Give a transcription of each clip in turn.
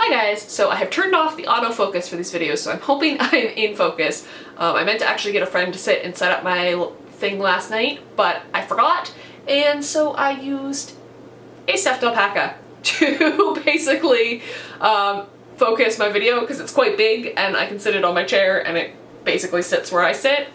Hi guys! So I have turned off the autofocus for these videos, so I'm hoping I'm in focus. I meant to actually get a friend to sit and set up my thing last night, but I forgot, and so I used a stuffed alpaca to basically focus my video because it's quite big and I can sit it on my chair and it basically sits where I sit.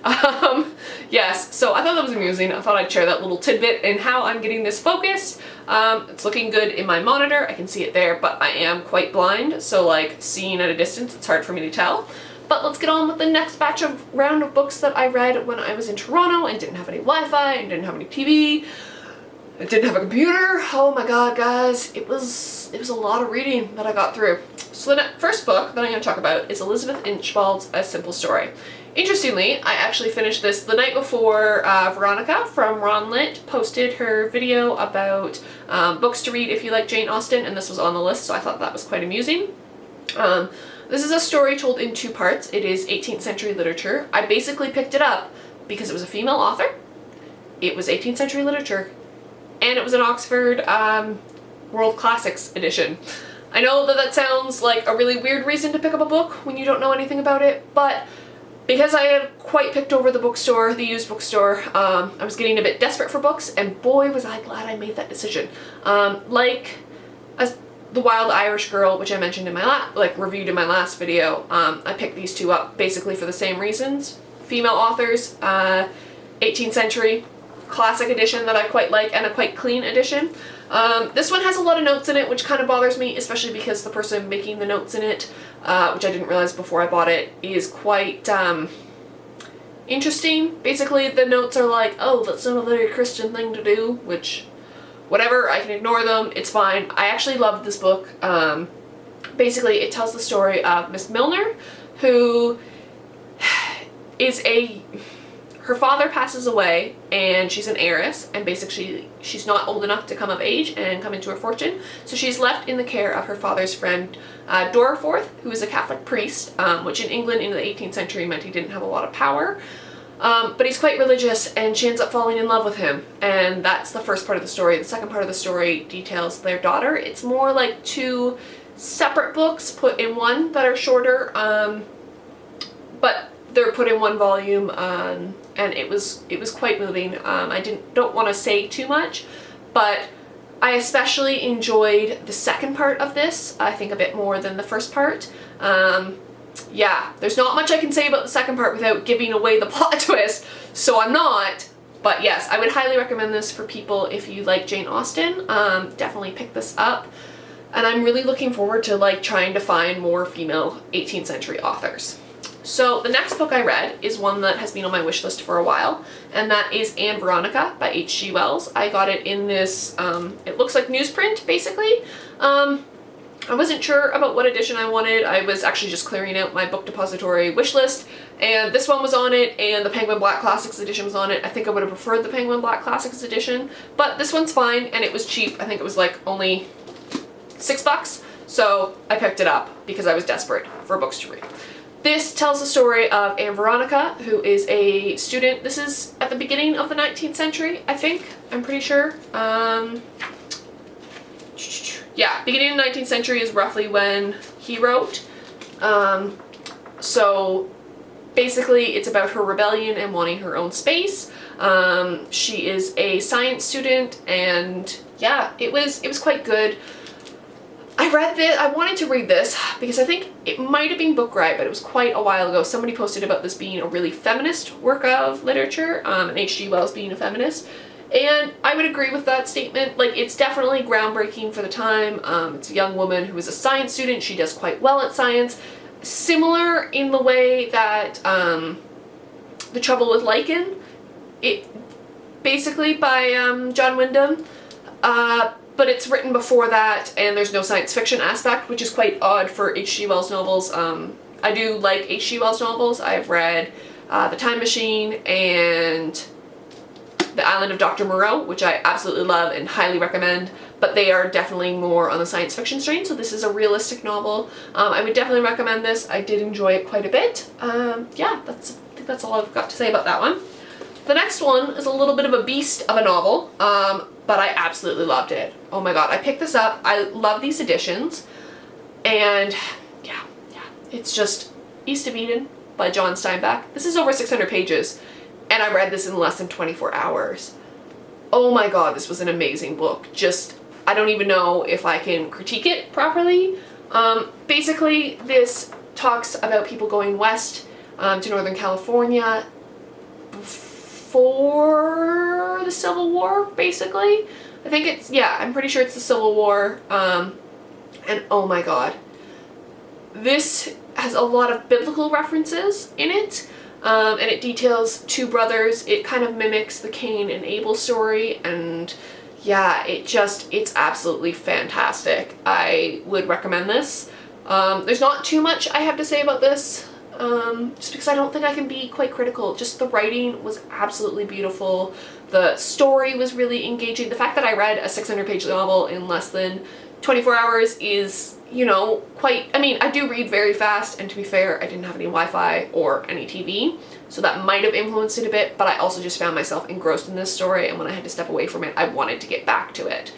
Yes, so I thought that was amusing. I thought I'd share that little tidbit in how I'm getting this focused. It's looking good in my monitor. I can see it there, but I am quite blind, so like seeing at a distance, it's hard for me to tell. But let's get on with the next round of books that I read when I was in Toronto and didn't have any Wi-Fi and didn't have any TV. I didn't have a computer. Oh my god, guys, it was a lot of reading that I got through. So the first book that I'm going to talk about is Elizabeth Inchbald's A Simple Story. Interestingly, I actually finished this the night before Veronica from Ron Lit posted her video about books to read if you like Jane Austen, and this was on the list, so I thought that was quite amusing. This is a story told in two parts. It is 18th century literature. I basically picked it up because it was a female author, it was 18th century literature, and it was an Oxford World Classics edition. I know that that sounds like a really weird reason to pick up a book when you don't know anything about it, but because I had quite picked over the bookstore, the used bookstore, I was getting a bit desperate for books, and boy was I glad I made that decision. The Wild Irish Girl, which I mentioned in my reviewed in my last video, I picked these two up basically for the same reasons. Female authors, 18th century, classic edition that I quite like, and a quite clean edition. This one has a lot of notes in it, which kind of bothers me, especially because the person making the notes in it, which I didn't realize before I bought it, is quite interesting. Basically, the notes are like, oh, that's not a very Christian thing to do, which, whatever, I can ignore them, it's fine. I actually loved this book. Basically, it tells the story of Miss Milner, who is her father passes away and she's an heiress, and basically she's not old enough to come of age and come into her fortune, so she's left in the care of her father's friend Dorriforth, who is a Catholic priest, which in England in the 18th century meant he didn't have a lot of power, but he's quite religious, and she ends up falling in love with him, and that's the first part of the story. The second part of the story details their daughter. It's more like two separate books put in one that are shorter, but they're put in one volume, and it was quite moving. I don't want to say too much, but I especially enjoyed the second part of this, I think a bit more than the first part. Yeah, there's not much I can say about the second part without giving away the plot twist, so I'm not. But yes, I would highly recommend this for people if you like Jane Austen. Definitely pick this up. And I'm really looking forward to trying to find more female 18th century authors. So the next book I read is one that has been on my wish list for a while, and that is And Veronica by H.G. Wells. I got it in this, it looks like newsprint, basically. I wasn't sure about what edition I wanted. I was actually just clearing out my book depository wish list, and this one was on it, and the Penguin Black Classics edition was on it. I think I would have preferred the Penguin Black Classics edition, but this one's fine, and it was cheap. I think it was only $6, so I picked it up because I was desperate for books to read. This tells the story of Anne Veronica, who is a student. This is at the beginning of the 19th century, I think. I'm pretty sure. Yeah, beginning of the 19th century is roughly when he wrote. So basically it's about her rebellion and wanting her own space. She is a science student, and yeah, it was quite good. I read this, I wanted to read this because I think it might have been Book Riot, but it was quite a while ago. Somebody posted about this being a really feminist work of literature, and H.G. Wells being a feminist. And I would agree with that statement. It's definitely groundbreaking for the time. It's a young woman who is a science student. She does quite well at science. Similar in the way that The Trouble with Lichen, basically by John Wyndham. But it's written before that, and there's no science fiction aspect, which is quite odd for H.G. Wells novels. I do like H.G. Wells novels. I've read The Time Machine and The Island of Dr. Moreau, which I absolutely love and highly recommend, but they are definitely more on the science fiction strain, so this is a realistic novel. I would definitely recommend this. I did enjoy it quite a bit. Yeah, I think that's all I've got to say about that one. The next one is a little bit of a beast of a novel, but I absolutely loved it. Oh my god, I picked this up. I love these editions, And yeah, it's just East of Eden by John Steinbeck. This is over 600 pages, and I read this in less than 24 hours. Oh my god, this was an amazing book. Just, I don't even know if I can critique it properly. Basically, this talks about people going west to Northern California before the Civil War, basically. I think it's, yeah, I'm pretty sure it's the Civil War. And oh my god. This has a lot of biblical references in it. And it details two brothers. It kind of mimics the Cain and Abel story, and yeah, it's absolutely fantastic. I would recommend this. There's not too much I have to say about this, just because I don't think I can be quite critical. Just the writing was absolutely beautiful. The story was really engaging. The fact that I read a 600-page novel in less than 24 hours is, you know, quite, I mean, I do read very fast, and to be fair, I didn't have any Wi-Fi or any TV, so that might have influenced it a bit, but I also just found myself engrossed in this story, and when I had to step away from it, I wanted to get back to it.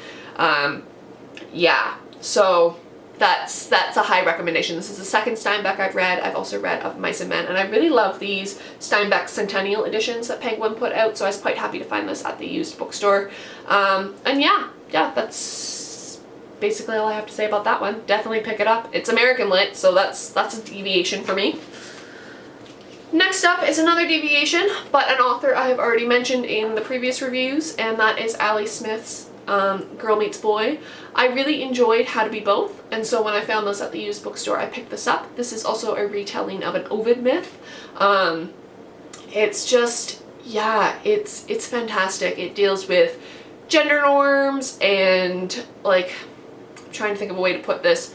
Yeah, so that's a high recommendation. This is the second Steinbeck I've read. I've also read Of Mice and Men, and I really love these Steinbeck Centennial editions that Penguin put out, so I was quite happy to find this at the used bookstore. And yeah, that's basically all I have to say about that one. Definitely pick it up. It's American lit, so that's a deviation for me. Next up is another deviation, but an author I have already mentioned in the previous reviews, and that is Ali Smith's Girl Meets Boy. I really enjoyed How to Be Both, and so when I found this at the used bookstore, I picked this up. This is also a retelling of an Ovid myth. It's just, yeah, it's fantastic. It deals with gender norms and, like, I'm trying to think of a way to put this,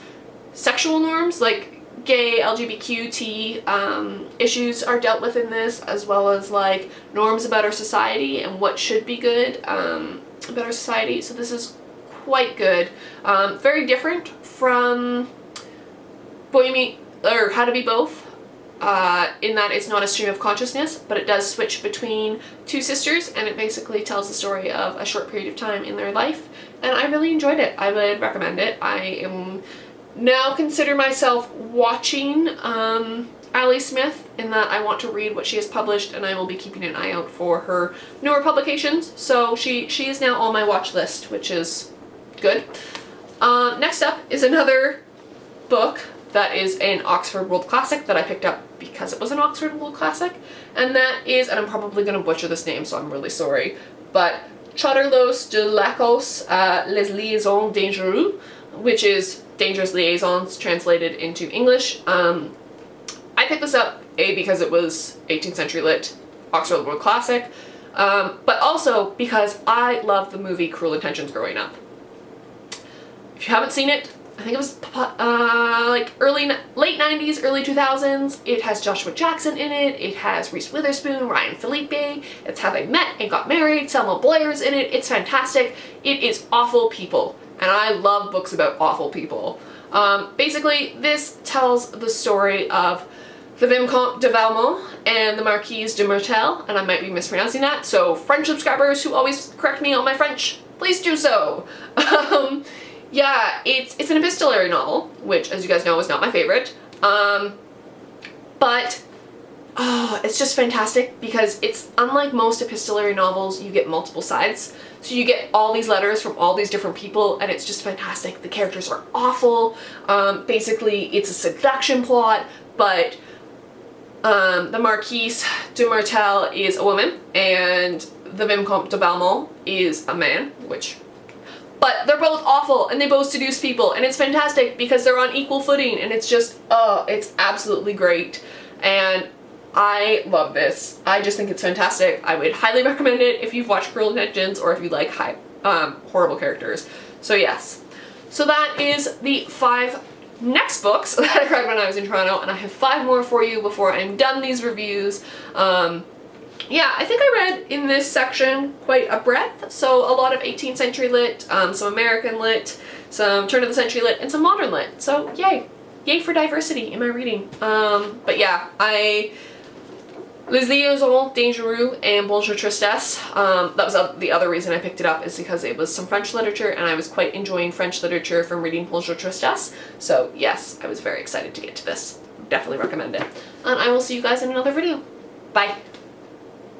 sexual norms, like gay, LGBTQ issues are dealt with in this, as well as like norms about our society and what should be good about our society. So this is quite good. Very different from How to Be Both, in that it's not a stream of consciousness, but it does switch between two sisters, and it basically tells the story of a short period of time in their life, and I really enjoyed it. I would recommend it. I am now consider myself watching Ali Smith, in that I want to read what she has published, and I will be keeping an eye out for her newer publications, so she is now on my watch list, which is good. Next up is another book that is an Oxford World Classic that I picked up because it was an Oxford World Classic, and that is, and I'm probably going to butcher this name, so I'm really sorry, but Chauderlos de Lacos, Les Liaisons Dangereuses, which is Dangerous Liaisons translated into English. I picked this up, A, because it was 18th century lit, Oxford World Classic, but also because I loved the movie Cruel Intentions growing up. If you haven't seen it, I think it was like late 90s, early 2000s. It has Joshua Jackson in it. It has Reese Witherspoon, Ryan Phillippe. It's How They Met and Got Married. Selma Blair's in it. It's fantastic. It is awful people, and I love books about awful people. Basically, this tells the story of the Vicomte de Valmont and the Marquise de Mertel, and I might be mispronouncing that, so French subscribers who always correct me on my French, please do so. Yeah, it's an epistolary novel, which, as you guys know, is not my favorite, but it's just fantastic because it's unlike most epistolary novels. You get multiple sides, so you get all these letters from all these different people, and it's just fantastic. The characters are awful. Basically, it's a seduction plot, but the Marquise de Mertel is a woman, and the Vicomte de Valmont is a man, but they're both awful, and they both seduce people, and it's fantastic because they're on equal footing, and it's just, it's absolutely great, and I love this. I just think it's fantastic. I would highly recommend it if you've watched Cruel Intentions or if you like horrible characters. So yes. So that is the 5 next books that I read when I was in Toronto, and I have 5 more for you before I'm done these reviews. Yeah, I think I read in this section quite a breadth, so a lot of 18th century lit, some American lit, some turn of the century lit, and some modern lit, so yay. Yay for diversity in my reading. But yeah, Les Liaisons, Dangereux, and Bonjour Tristesse. That was the other reason I picked it up, is because it was some French literature, and I was quite enjoying French literature from reading Bonjour Tristesse. So yes, I was very excited to get to this. Definitely recommend it. And I will see you guys in another video. Bye.